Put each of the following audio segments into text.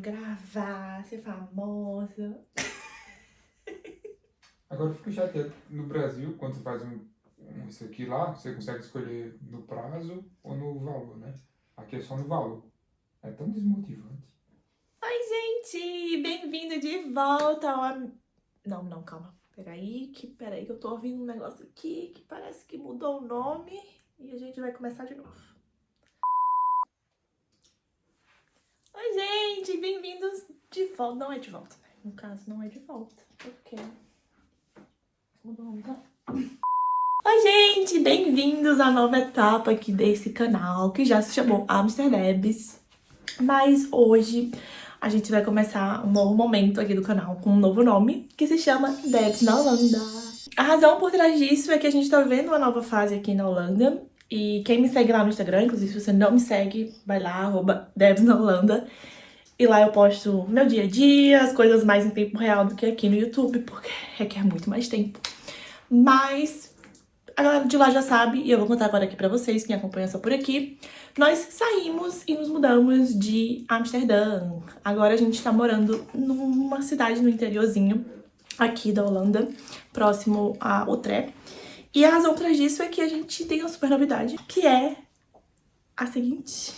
gravar, ser famosa. Agora eu fico chateado. No Brasil, quando você faz isso aqui lá, você consegue escolher no prazo ou no valor, né? Aqui é só no valor. É tão desmotivante. Oi, gente! Bem-vindo de volta ao... Não, calma. Peraí que eu tô ouvindo um negócio aqui que parece que mudou o nome e a gente vai começar de novo. Oi, gente! Bem-vindos de volta. Não é de volta, né? No caso, não é de volta. Porque mudou o nome, tá? Oi, gente! Bem-vindos à nova etapa aqui desse canal, que já se chamou Amsterdebs. Mas hoje a gente vai começar um novo momento aqui do canal com um novo nome, que se chama Debs na Holanda. A razão por trás disso é que a gente tá vendo uma nova fase aqui na Holanda. E quem me segue lá no Instagram, inclusive se você não me segue, vai lá, @Debs na Holanda. E lá eu posto meu dia a dia, as coisas mais em tempo real do que aqui no YouTube, porque requer muito mais tempo. Mas a galera de lá já sabe, e eu vou contar agora aqui pra vocês, quem acompanha só por aqui. Nós saímos e nos mudamos de Amsterdã. Agora a gente tá morando numa cidade no interiorzinho aqui da Holanda, próximo a Utrecht. E a razão atrás disso é que a gente tem uma super novidade, que é a seguinte.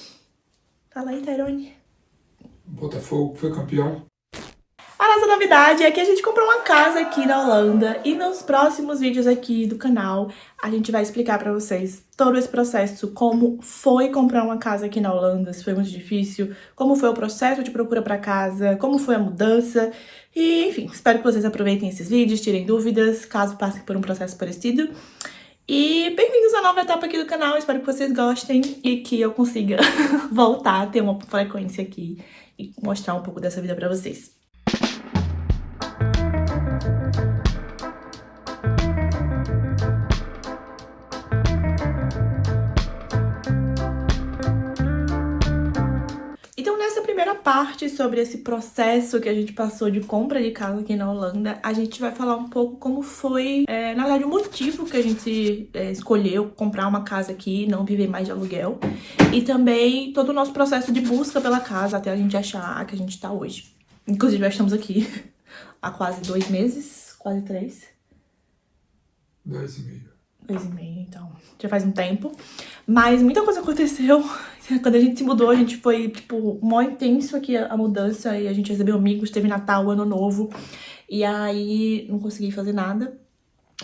Fala aí, Tairone. Botafogo foi campeão. A nossa novidade é que a gente comprou uma casa aqui na Holanda e nos próximos vídeos aqui do canal a gente vai explicar pra vocês todo esse processo, como foi comprar uma casa aqui na Holanda, se foi muito difícil, como foi o processo de procura pra casa, como foi a mudança e, enfim, espero que vocês aproveitem esses vídeos, tirem dúvidas, caso passem por um processo parecido. E bem-vindos à nova etapa aqui do canal, espero que vocês gostem e que eu consiga voltar a ter uma frequência aqui e mostrar um pouco dessa vida pra vocês. Então, nessa primeira parte sobre esse processo que a gente passou de compra de casa aqui na Holanda, a gente vai falar um pouco como foi, na verdade, o motivo que a gente escolheu comprar uma casa aqui, não viver mais de aluguel, e também todo o nosso processo de busca pela casa até a gente achar a que a gente tá hoje. Inclusive, já estamos aqui há quase 2 meses, quase 3. 2,5. 2,5, então, já faz um tempo. Mas muita coisa aconteceu. Quando a gente se mudou, a gente foi, tipo, mó intenso aqui a mudança. E a gente recebeu amigos, teve Natal, Ano Novo. E aí, não consegui fazer nada.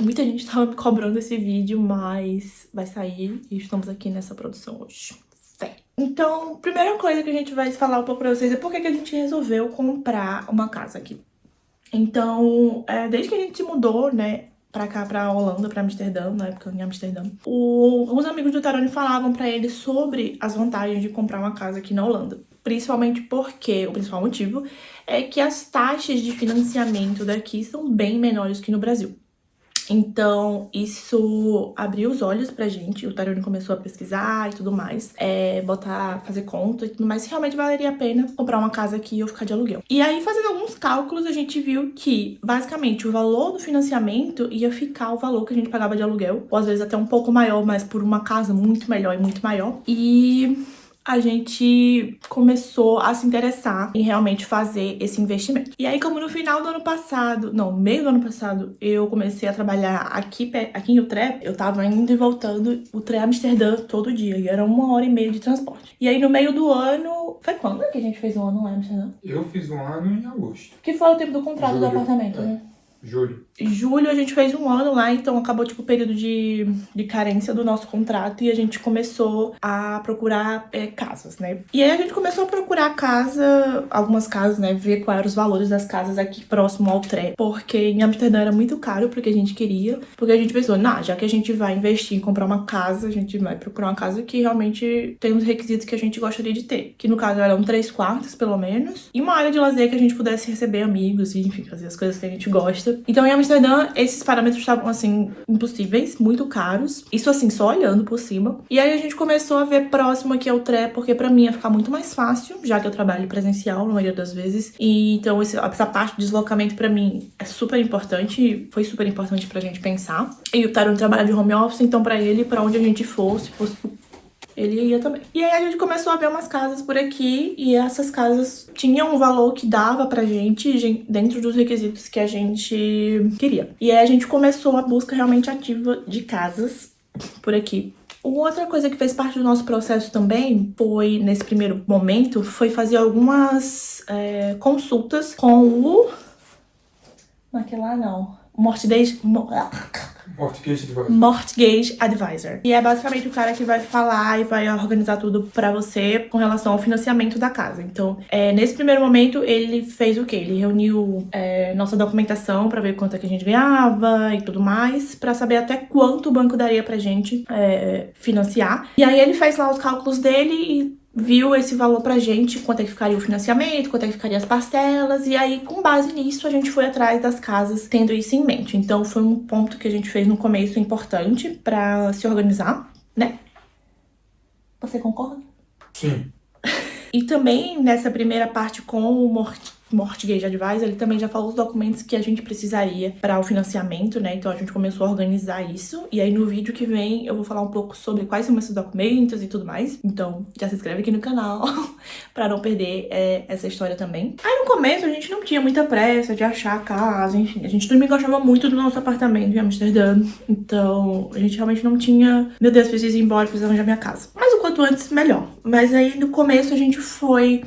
Muita gente tava me cobrando esse vídeo, mas vai sair. E estamos aqui nessa produção hoje. Fé. Então, primeira coisa que a gente vai falar um pouco pra vocês é por que a gente resolveu comprar uma casa aqui. Então, desde que a gente se mudou, né, pra cá, pra Holanda, pra Amsterdã, na época em Amsterdã, alguns amigos do Tarone falavam pra ele sobre as vantagens de comprar uma casa aqui na Holanda. Principalmente porque, o principal motivo é que as taxas de financiamento daqui são bem menores que no Brasil. Então, isso abriu os olhos pra gente, o Tarone começou a pesquisar e tudo mais, fazer conta e tudo mais, se realmente valeria a pena comprar uma casa aqui ou ficar de aluguel. E aí, fazendo alguns cálculos, a gente viu que, basicamente, o valor do financiamento ia ficar o valor que a gente pagava de aluguel, ou às vezes até um pouco maior, mas por uma casa muito melhor e muito maior. E a gente começou a se interessar em realmente fazer esse investimento. E aí, como no final do ano passado, não, no meio do ano passado, eu comecei a trabalhar aqui em Utrecht, eu tava indo e voltando Utrecht Amsterdã todo dia, e era 1h30 de transporte. E aí, no meio do ano, foi quando que a gente fez um ano lá em Amsterdã? Eu fiz um ano em agosto. Que foi o tempo do contrato do Julho, apartamento, né? Julho. Em julho a gente fez um ano lá, então acabou tipo o período de carência do nosso contrato e a gente começou a procurar casas, né? E aí a gente começou a procurar algumas casas, né? Ver quais eram os valores das casas aqui próximo ao Utrecht, porque em Amsterdã era muito caro pro que a gente queria, porque a gente pensou, já que a gente vai investir em comprar uma casa, a gente vai procurar uma casa que realmente tem os requisitos que a gente gostaria de ter, que no caso eram 3 quartos, pelo menos, e uma área de lazer que a gente pudesse receber amigos e, enfim, fazer as coisas que a gente gosta. Então, em Amsterdã, esses parâmetros estavam, assim, impossíveis, muito caros. Isso, assim, só olhando por cima. E aí, a gente começou a ver próximo aqui ao Utrecht, porque pra mim ia ficar muito mais fácil, já que eu trabalho presencial na maioria das vezes. E, então, essa parte de deslocamento pra mim é super importante, foi super importante pra gente pensar. E o Tarone trabalha de home office, então pra ele, pra onde a gente fosse ele ia também. E aí a gente começou a ver umas casas por aqui, e essas casas tinham um valor que dava pra gente dentro dos requisitos que a gente queria. E aí a gente começou a busca realmente ativa de casas por aqui. Uma outra coisa que fez parte do nosso processo também foi, nesse primeiro momento, foi fazer algumas consultas com o... Naquele lá não. Mortgage Advisor. E é basicamente o cara que vai falar e vai organizar tudo pra você com relação ao financiamento da casa. Então, nesse primeiro momento, ele fez o quê? Ele reuniu nossa documentação pra ver quanto é que a gente ganhava e tudo mais, pra saber até quanto o banco daria pra gente financiar. E aí ele fez lá os cálculos dele e viu esse valor pra gente, quanto é que ficaria o financiamento, quanto é que ficaria as parcelas, e aí, com base nisso, a gente foi atrás das casas tendo isso em mente. Então, foi um ponto que a gente fez no começo importante pra se organizar, né? Você concorda? Sim. E também, nessa primeira parte com o Mortgage Advisor, ele também já falou os documentos que a gente precisaria para o financiamento, né? Então a gente começou a organizar isso. E aí no vídeo que vem eu vou falar um pouco sobre quais são esses documentos e tudo mais. Então já se inscreve aqui no canal para não perder essa história também. Aí no começo a gente não tinha muita pressa de achar a casa, enfim. A gente também gostava muito do nosso apartamento em Amsterdã. Então a gente realmente não tinha... Meu Deus, preciso ir embora, preciso arranjar minha casa. Mas o quanto antes, melhor. Mas aí no começo a gente foi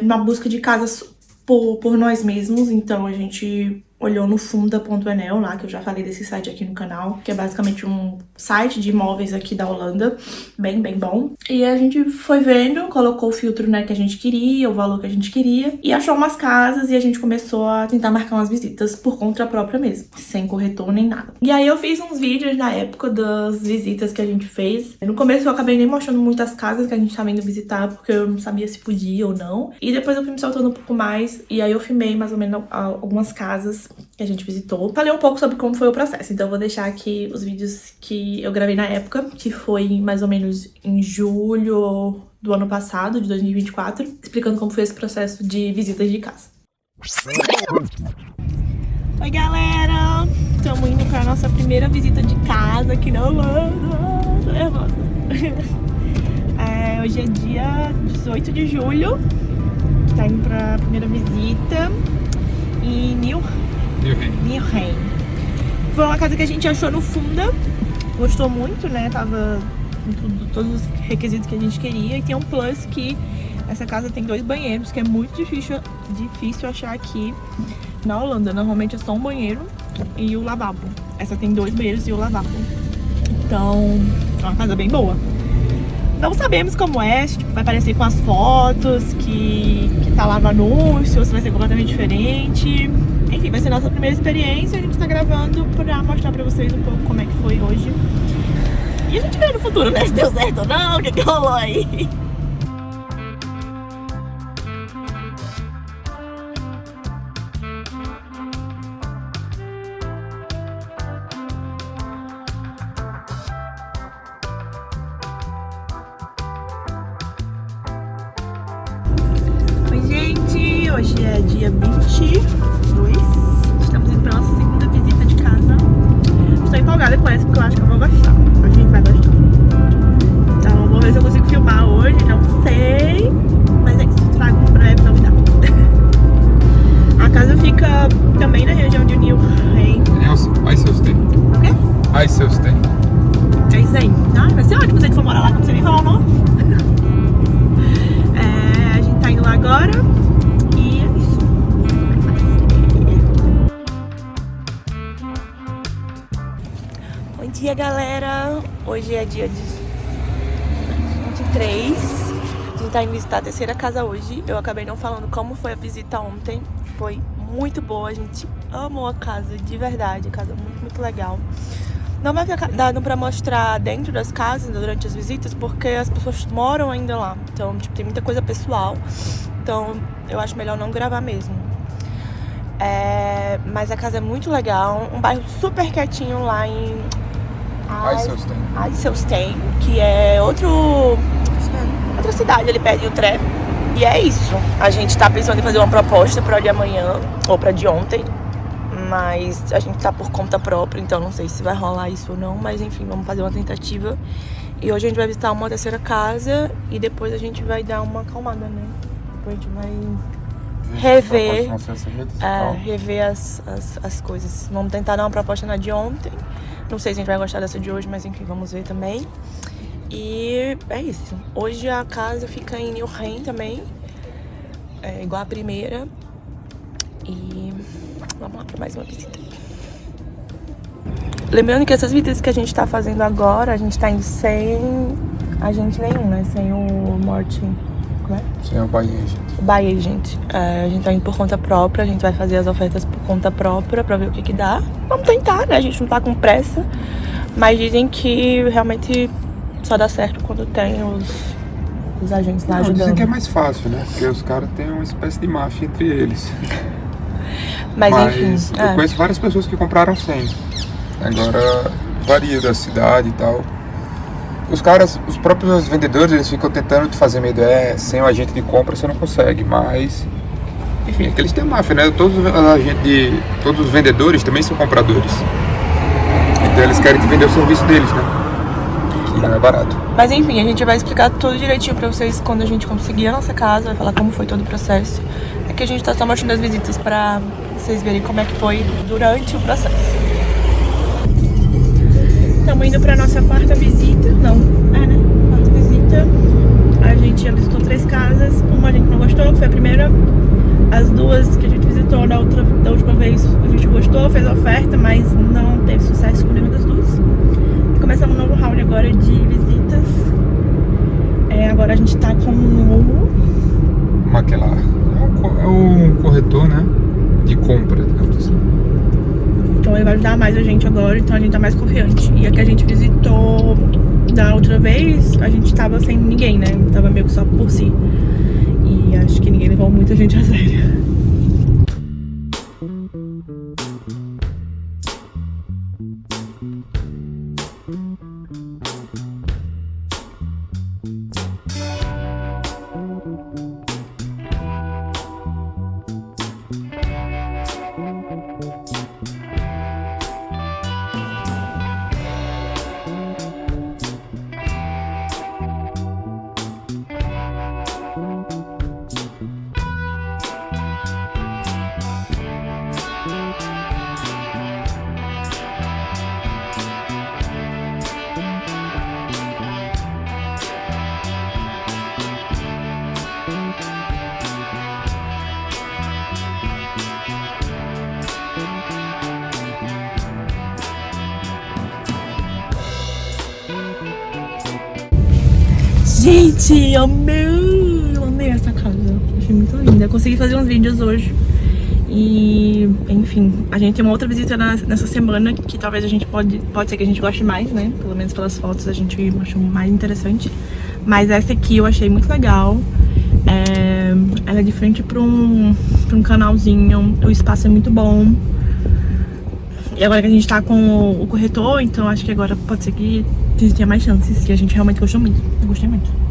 na busca de casas por nós mesmos, então a gente olhou no Funda.nl lá, que eu já falei desse site aqui no canal, que é basicamente um site de imóveis aqui da Holanda, bem bom. E a gente foi vendo, colocou o filtro, né, que a gente queria, o valor que a gente queria, e achou umas casas e a gente começou a tentar marcar umas visitas por conta própria mesmo, sem corretor nem nada. E aí eu fiz uns vídeos na época das visitas que a gente fez. No começo eu acabei nem mostrando muitas casas que a gente tava indo visitar, porque eu não sabia se podia ou não. E depois eu fui me soltando um pouco mais, e aí eu filmei mais ou menos algumas casas que a gente visitou. Falei um pouco sobre como foi o processo, então eu vou deixar aqui os vídeos que eu gravei na época, que foi mais ou menos em julho do ano passado, de 2024, explicando como foi esse processo de visitas de casa. Oi, galera! Estamos indo para nossa primeira visita de casa aqui na Holanda. Tô nervosa. Hoje é dia 18 de julho. Tá indo pra primeira visita em Nieuwgein. Foi uma casa que a gente achou no Funda. Gostou muito, né? Tava com todos os requisitos que a gente queria. E tem um plus que essa casa tem 2 banheiros, que é muito difícil achar aqui na Holanda. Normalmente é só um banheiro e o lavabo. Essa tem 2 banheiros e o lavabo. Então, é uma casa bem boa. Não sabemos como é, se vai parecer com as fotos que tá lá no anúncio, ou se vai ser completamente diferente. Enfim, vai ser nossa primeira experiência. A gente tá gravando pra mostrar pra vocês um pouco como é que foi hoje. E a gente vê no futuro, né? Se deu certo ou não, o que rolou aí. Hoje é dia 22, estamos indo pra nossa segunda visita de casa. Estou empolgada com essa porque eu acho que eu vou gostar. A gente vai gostar. Então vamos ver se eu consigo filmar hoje, não sei. Mas é isso, trago em breve novidades. A casa fica também na região de Nieuwgein. IJsselstein. O quê? IJsselstein. É isso aí. Ah, vai ser ótimo se a gente for morar lá, não sei nem falar o nome. A gente tá indo lá agora. Bom dia, galera! Hoje é dia 23. A gente tá indo visitar a terceira casa hoje. Eu acabei não falando como foi a visita ontem. Foi muito boa, a gente amou a casa, de verdade. A casa muito legal. Não vai ficar dando pra mostrar dentro das casas durante as visitas, porque as pessoas moram ainda lá. Então, tipo, tem muita coisa pessoal. Então, eu acho melhor não gravar mesmo. Mas a casa é muito legal. Um bairro super quietinho lá em IJsselstein, que é outra cidade ali perto de Utrecht. E é isso. A gente tá pensando em fazer uma proposta pra de amanhã, ou pra de ontem. Mas a gente tá por conta própria, então não sei se vai rolar isso ou não. Mas enfim, vamos fazer uma tentativa. E hoje a gente vai visitar uma terceira casa e depois a gente vai dar uma acalmada, né? Depois a gente vai rever as coisas. Vamos tentar dar uma proposta na de ontem. Não sei se a gente vai gostar dessa de hoje, mas enfim, vamos ver também. E é isso. Hoje a casa fica em New Haven também. É igual a primeira. E vamos lá para mais uma visita. Lembrando que essas visitas que a gente tá fazendo agora, a gente tá indo sem agente nenhum, né? Sem o Martin. Como é? Sem o buy agent. Buy agent. A gente tá indo por conta própria, a gente vai fazer as ofertas por conta própria pra ver o que dá. Vamos tentar, né? A gente não tá com pressa. Mas dizem que realmente só dá certo quando tem os agentes lá ajudando. Dizem que é mais fácil, né? Porque os caras têm uma espécie de máfia entre eles. Mas enfim. Eu conheço várias pessoas que compraram sem. Agora varia da cidade e tal. Os próprios vendedores, eles ficam tentando te fazer medo. Sem o agente de compra você não consegue, mas... Enfim, é que eles têm máfia, né? Todos os vendedores também são compradores. Então eles querem te vender o serviço deles, né? Que não é barato. Mas enfim, a gente vai explicar tudo direitinho pra vocês quando a gente conseguir a nossa casa. Vai falar como foi todo o processo. É que a gente tá só mostrando as visitas pra vocês verem como é que foi durante o processo. Estamos indo pra nossa quarta visita. Não, né? Quarta visita. A gente já visitou 3 casas. Uma a gente não gostou, que foi a primeira. As 2 que a gente visitou da última vez, a gente gostou, fez a oferta, mas não teve sucesso com nenhuma das 2. Começamos um novo round agora de visitas. Agora a gente tá com um novo Maquelar. É um corretor, né? De compra, digamos assim. Então ele vai ajudar mais a gente agora, então a gente tá mais confiante. E a que a gente visitou da outra vez, a gente tava sem ninguém, né? Tava meio que só por si. E acho que ninguém levou muita gente a sério. Gente, amei essa casa. Achei muito linda. Eu consegui fazer uns vídeos hoje. E, enfim, a gente tem uma outra visita nessa semana que talvez a gente pode ser que a gente goste mais, né? Pelo menos pelas fotos a gente achou mais interessante. Mas essa aqui eu achei muito legal. Ela é de frente pra um canalzinho. O espaço é muito bom. E agora que a gente tá com o corretor, então acho que agora pode ser que tenha mais chances. Que a gente realmente gostou muito. Eu gostei muito.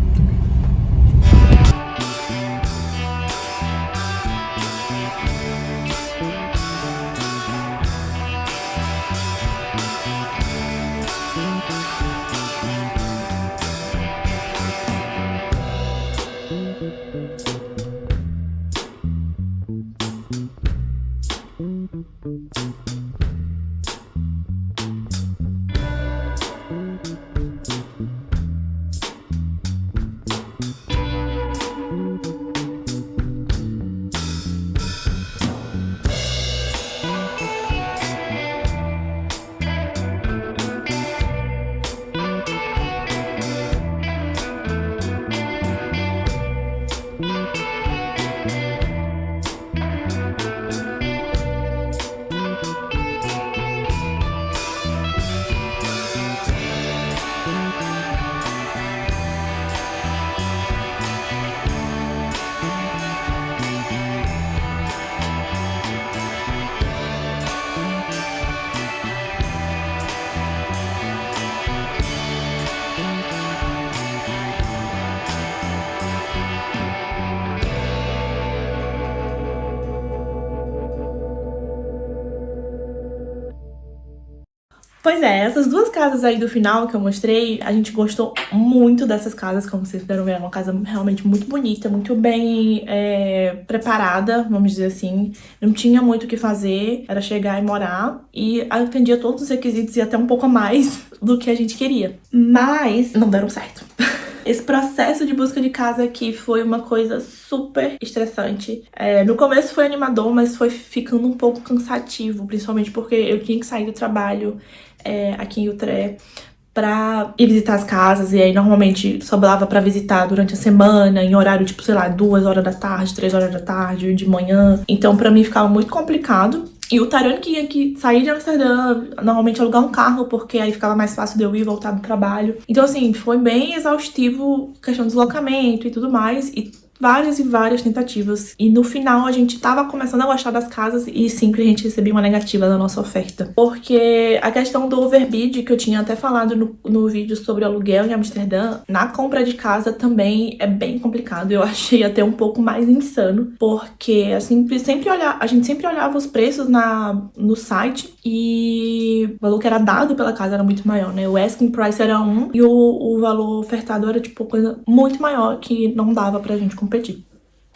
Pois é, essas duas casas aí do final que eu mostrei, a gente gostou muito dessas casas, como vocês puderam ver, é uma casa realmente muito bonita, muito bem preparada, vamos dizer assim. Não tinha muito o que fazer, era chegar e morar, e atendia todos os requisitos e até um pouco a mais do que a gente queria. Mas não deram certo. Esse processo de busca de casa aqui foi uma coisa super estressante. No começo foi animador, mas foi ficando um pouco cansativo, principalmente porque eu tinha que sair do trabalho aqui em Utrecht pra ir visitar as casas, e aí normalmente sobrava pra visitar durante a semana, em horário tipo, sei lá, 2 horas da tarde, 3 horas da tarde, de manhã. Então pra mim ficava muito complicado. E o Tarone que ia aqui sair de Amsterdã, normalmente alugar um carro, porque aí ficava mais fácil de eu ir e voltar do trabalho. Então assim, foi bem exaustivo, questão de deslocamento e tudo mais, e várias tentativas. E no final a gente tava começando a gostar das casas e sempre a gente recebia uma negativa da nossa oferta. Porque a questão do overbid, que eu tinha até falado no vídeo sobre aluguel em Amsterdã, na compra de casa também é bem complicado. Eu achei até um pouco mais insano, porque a gente sempre olhava os preços no site e o valor que era dado pela casa era muito maior, né? O asking price era 1 e o valor ofertado era tipo coisa muito maior que não dava pra gente competir.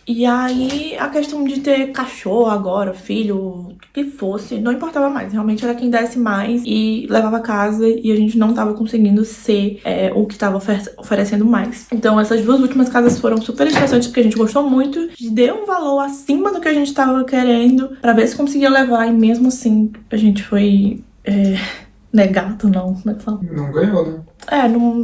E aí, a questão de ter cachorro agora, filho, o que fosse, não importava mais. Realmente era quem desse mais e levava a casa, e a gente não tava conseguindo ser o que tava oferecendo mais. Então, essas duas últimas casas foram super estressantes, porque a gente gostou muito, deu um valor acima do que a gente tava querendo, pra ver se conseguia levar, e mesmo assim, a gente foi negado, não, como é que fala? Não ganhou, né?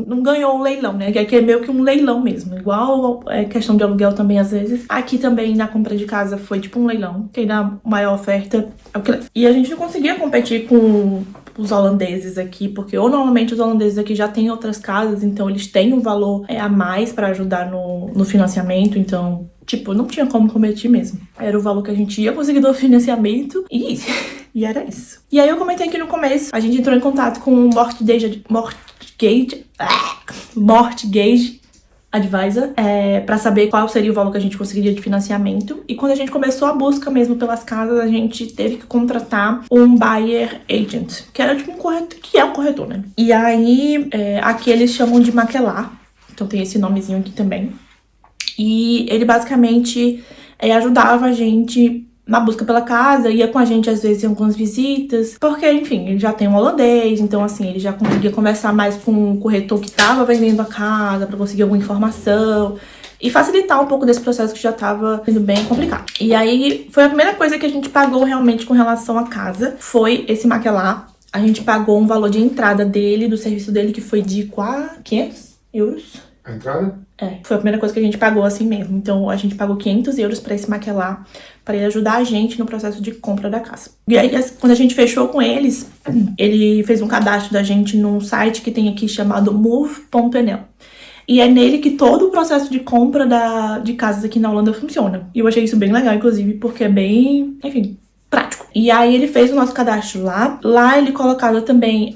Não ganhou o leilão, né? Que aqui é meio que um leilão mesmo. Igual questão de aluguel também, às vezes. Aqui também, na compra de casa, foi tipo um leilão. Quem dá maior oferta é o que leva. E a gente não conseguia competir com os holandeses aqui, porque ou normalmente os holandeses aqui já têm outras casas, então eles têm um valor a mais pra ajudar no financiamento, então, tipo, não tinha como competir mesmo. Era o valor que a gente ia conseguir do financiamento e era isso. E aí eu comentei aqui no começo, a gente entrou em contato com o Mortgage Advisor pra saber qual seria o valor que a gente conseguiria de financiamento. E quando a gente começou a busca mesmo pelas casas, a gente teve que contratar um buyer agent, que era tipo um corretor, que é um corretor, né? E aí, aqui eles chamam de maquelar, então tem esse nomezinho aqui também. E ele basicamente ajudava a gente na busca pela casa, ia com a gente às vezes em algumas visitas, porque, enfim, ele já tem um holandês, então assim, ele já conseguia conversar mais com o corretor que tava vendendo a casa pra conseguir alguma informação e facilitar um pouco desse processo que já tava sendo bem complicado. E aí, foi a primeira coisa que a gente pagou realmente com relação à casa, foi esse maquelar. A gente pagou um valor de entrada dele, do serviço dele, que foi de 500 euros. A entrada? Foi a primeira coisa que a gente pagou assim mesmo. Então, a gente pagou 500 euros pra esse maquelar, pra ele ajudar a gente no processo de compra da casa. E aí, quando a gente fechou com eles, ele fez um cadastro da gente num site que tem aqui chamado move.nl. E é nele que todo o processo de compra de casas aqui na Holanda funciona. E eu achei isso bem legal, inclusive, porque é bem, enfim, prático. E aí ele fez o nosso cadastro lá. Lá ele colocava também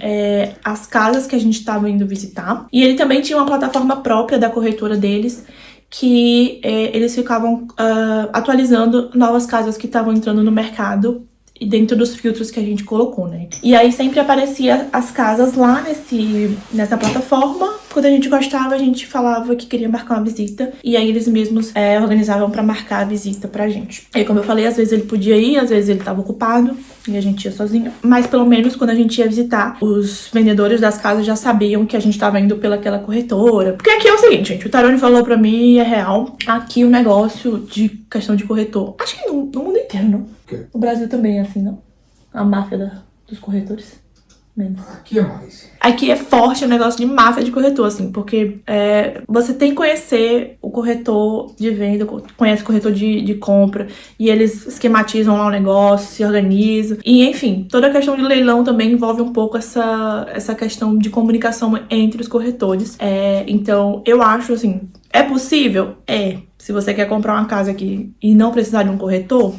as casas que a gente estava indo visitar. E ele também tinha uma plataforma própria da corretora deles, que eles ficavam atualizando novas casas que estavam entrando no mercado e dentro dos filtros que a gente colocou, né? E aí sempre aparecia as casas lá nessa plataforma. Quando a gente gostava, a gente falava que queria marcar uma visita, e aí eles mesmos organizavam pra marcar a visita pra gente. E como eu falei, às vezes ele podia ir, às vezes ele tava ocupado e a gente ia sozinho. Mas pelo menos quando a gente ia visitar, os vendedores das casas já sabiam que a gente tava indo pelaquela corretora. Porque aqui é o seguinte, gente, o Tarone falou pra mim, é real, aqui o negócio de questão de corretor, acho que no mundo inteiro, não? Okay. O Brasil também é assim, não? A máfia dos corretores. Menos. Aqui é mais. Aqui é forte o negócio de máfia de corretor, assim, porque você tem que conhecer o corretor de venda, conhece o corretor de compra, e eles esquematizam lá o negócio, se organizam. E, enfim, toda a questão de leilão também envolve um pouco essa questão de comunicação entre os corretores. Então, eu acho, assim, é possível? Se você quer comprar uma casa aqui e não precisar de um corretor,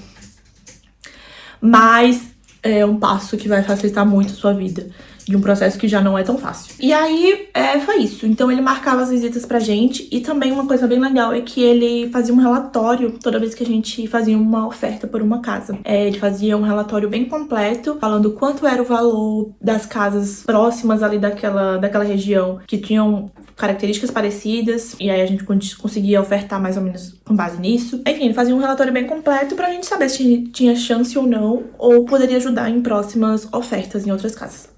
mas é um passo que vai facilitar muito a sua vida. de um processo que já não é tão fácil. E aí, foi isso. Então ele marcava as visitas pra gente, e também uma coisa bem legal é que ele fazia um relatório toda vez que a gente fazia uma oferta por uma casa. Ele fazia um relatório bem completo, falando quanto era o valor das casas próximas ali daquela região, que tinham características parecidas, e aí a gente conseguia ofertar mais ou menos com base nisso. Enfim, ele fazia um relatório bem completo pra gente saber se tinha chance ou não, ou poderia ajudar em próximas ofertas em outras casas.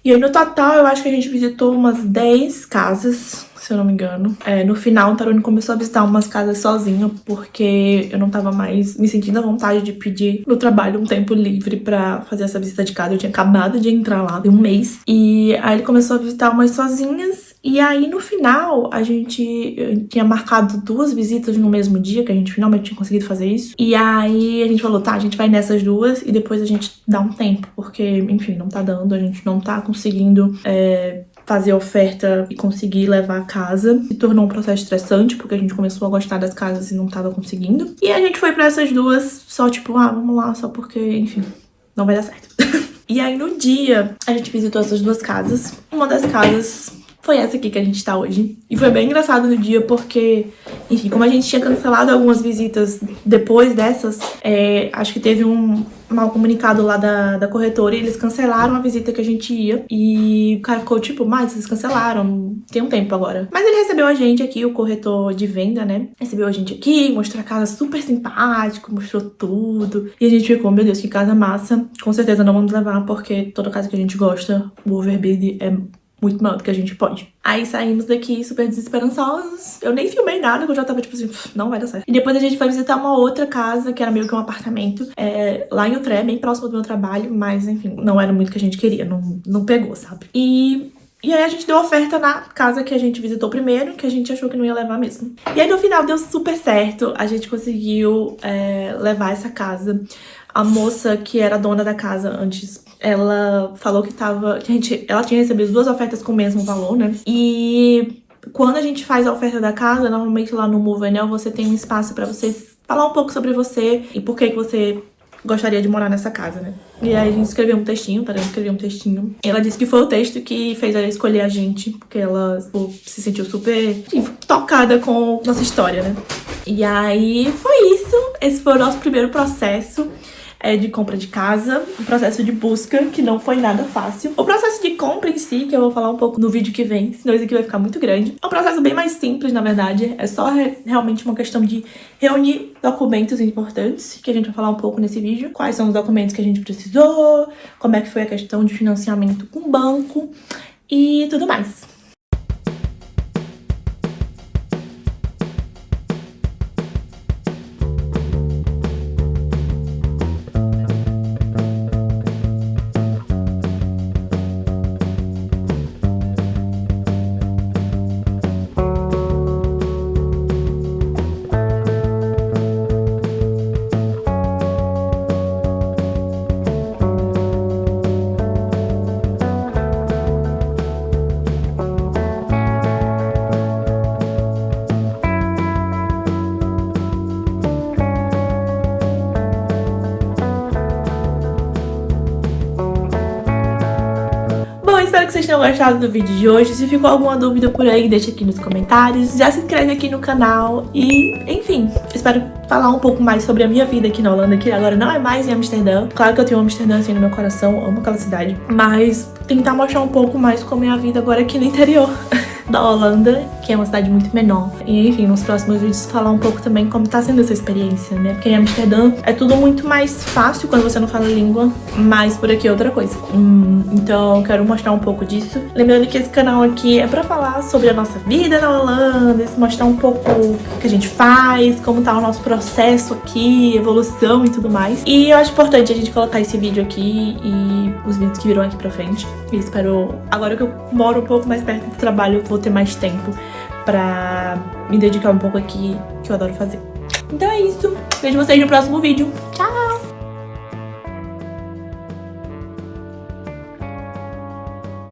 E aí, no total, eu acho que a gente visitou umas 10 casas, se eu não me engano. No final, o Tarone começou a visitar umas casas sozinho, porque eu não tava mais me sentindo à vontade de pedir no trabalho um tempo livre pra fazer essa visita de casa. Eu tinha acabado de entrar lá, tem um mês. E aí ele começou a visitar umas sozinhas. E aí, no final, eu tinha marcado 2 visitas no mesmo dia, que a gente finalmente tinha conseguido fazer isso. E aí, a gente falou, tá, a gente vai nessas 2 e depois a gente dá um tempo, porque, enfim, não tá dando, a gente não tá conseguindo fazer oferta e conseguir levar a casa. Se tornou um processo estressante, porque a gente começou a gostar das casas e não tava conseguindo. E a gente foi pra essas 2, só tipo, vamos lá, só porque, enfim, não vai dar certo. E aí, no dia, a gente visitou essas 2 casas. Uma das casas foi essa aqui que a gente tá hoje. E foi bem engraçado no dia porque, enfim, como a gente tinha cancelado algumas visitas depois dessas, acho que teve um mal comunicado lá da corretora e eles cancelaram a visita que a gente ia. E o cara ficou tipo, mas vocês cancelaram, tem um tempo agora. Mas ele recebeu a gente aqui, o corretor de venda, né? Recebeu a gente aqui, mostrou a casa super simpático, mostrou tudo. E a gente ficou, meu Deus, que casa massa. Com certeza não vamos levar, porque toda casa que a gente gosta, o overbid é muito maior do que a gente pode. Aí saímos daqui super desesperançosos. Eu nem filmei nada, porque eu já tava tipo assim, não vai dar certo. E depois a gente foi visitar uma outra casa, que era meio que um apartamento, lá em Utrecht, bem próximo do meu trabalho, mas enfim, não era muito o que a gente queria, não pegou, sabe? E aí a gente deu oferta na casa que a gente visitou primeiro, que a gente achou que não ia levar mesmo. E aí no final deu super certo, a gente conseguiu levar essa casa. A moça que era dona da casa antes, ela falou que ela tinha recebido 2 ofertas com o mesmo valor, né? E quando a gente faz a oferta da casa, normalmente lá no Move Anel você tem um espaço pra você falar um pouco sobre você e por que você gostaria de morar nessa casa, né? E aí a gente escreveu um textinho, escreveu um textinho. E ela disse que foi o texto que fez ela escolher a gente, porque ela se sentiu super tocada com nossa história, né? E aí foi isso. Esse foi o nosso primeiro processo de compra de casa, um processo de busca que não foi nada fácil. O processo de compra em si, que eu vou falar um pouco no vídeo que vem, senão isso aqui vai ficar muito grande. É um processo bem mais simples, na verdade. É só realmente uma questão de reunir documentos importantes, que a gente vai falar um pouco nesse vídeo. Quais são os documentos que a gente precisou, como é que foi a questão de financiamento com o banco e tudo mais. Espero que vocês tenham gostado do vídeo de hoje. Se ficou alguma dúvida por aí, deixa aqui nos comentários. Já se inscreve aqui no canal. E, enfim, espero falar um pouco mais sobre a minha vida aqui na Holanda, que agora não é mais em Amsterdã. Claro que eu tenho Amsterdã assim no meu coração, amo aquela cidade. Mas tentar mostrar um pouco mais como é a vida agora aqui no interior da Holanda, que é uma cidade muito menor. E, enfim, nos próximos vídeos falar um pouco também como tá sendo essa experiência, né? Porque em Amsterdã é tudo muito mais fácil quando você não fala a língua, mas por aqui é outra coisa. Então eu quero mostrar um pouco disso. Lembrando que esse canal aqui é pra falar sobre a nossa vida na Holanda, mostrar um pouco o que a gente faz, como tá o nosso processo aqui, evolução e tudo mais. E eu acho importante a gente colocar esse vídeo aqui e os vídeos que virão aqui pra frente. E espero, agora que eu moro um pouco mais perto do trabalho, eu vou ter mais tempo pra me dedicar um pouco aqui, que eu adoro fazer. Então é isso. Vejo vocês no próximo vídeo. Tchau!